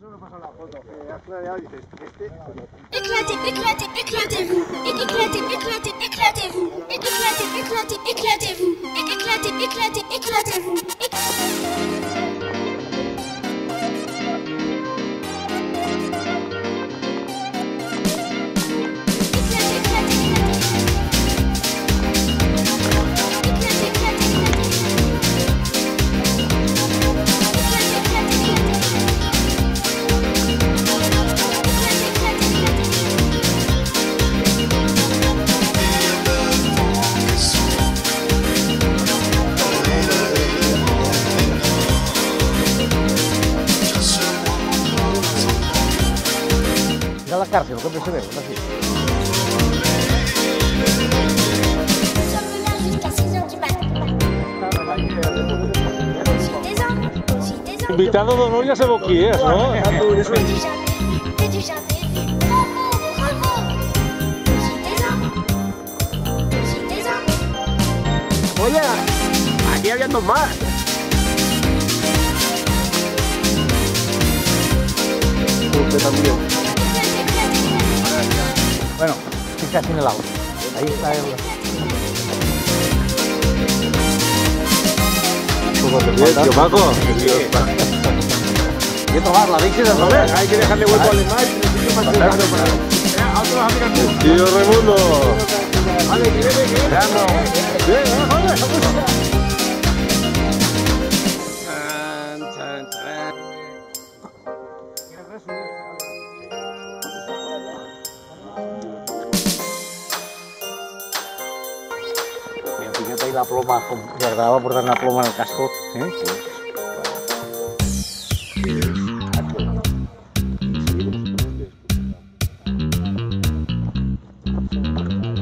Eso no pasa en la foto, que has clareado y dices, Éclatez, éclatez, éclatez-vous. Éclatez, éclatez, éclatez-vous. Éclatez, éclatez, éclatez-vous. Éclatez, éclatez, éclatez-vous. Ir a la cárcel, lo que se ve, así. Jusqu'à 6h du matin. Invitado d'honor ja sabeu qui és, no? T'as du jamais vu. Bravo, bravo. oye, aquí había dos más. Usted también. Bueno, estoy casi en el auto. Ahí está el... Tío, Paco. Voy a tomar la leche de Robert. Hay que dejarle hueco al más. Necesito más cercano para... a otro vas a mirar tú. Tío Raimundo. Vale, que Mira, fíjate ahí la ploma, me agradaba portar una ploma en el casco. ¿Eh? Sí.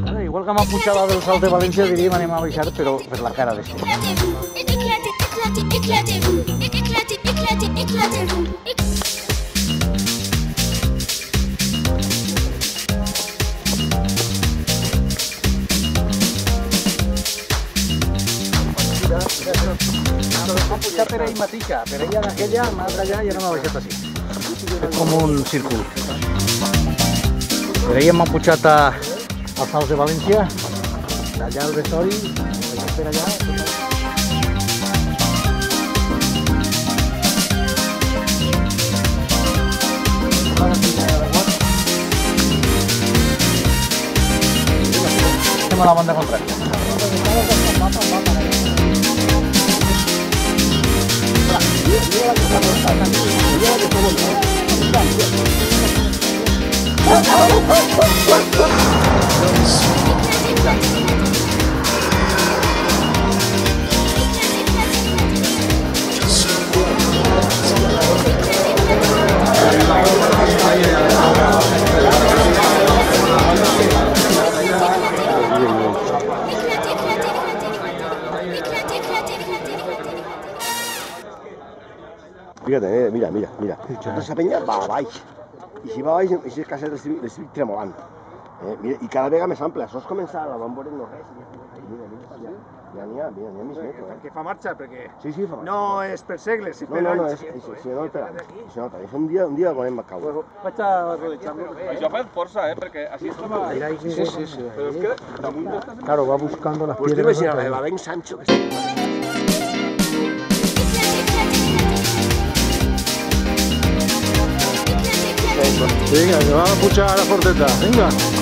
Ara, igual que m'ha pujat la del Salt de València, diríem anem a baixar, però per la cara de ser. Éclatez-vous. Éclatez, éclatez, éclatez-vous. Éclatez, éclatez, éclatez-vous. M'ha pujat per ell mateixa, per ella d'aquella, l'altra allà i ara m'ha baixat així. És com un círcul. Per ella m'ha pujat als Salts de València, d'allà al Vestori, per allà. Estem a la banda contrària. Fíjate, mira. Tota esa peña va a baix. I si va a baix, aquestes cases les estic tremolant. Mira, i cada vegada més ampla. Això és començar, la van veure no res. Mira, ja n'hi ha mig metro. Que fa marxa, perquè Sí, fa marxa. no és per segles, és per No, anys. se nota. Se nota. És un dia quan hem caure. Vaig a rodejar-lo. Això fa força, perquè així estava... Sí. Però és que damunt d'esta... Claro, va buscando las Pues piedras. dime si va ben Sancho. Que Vinga, que va a pujar a la forteta. Vinga.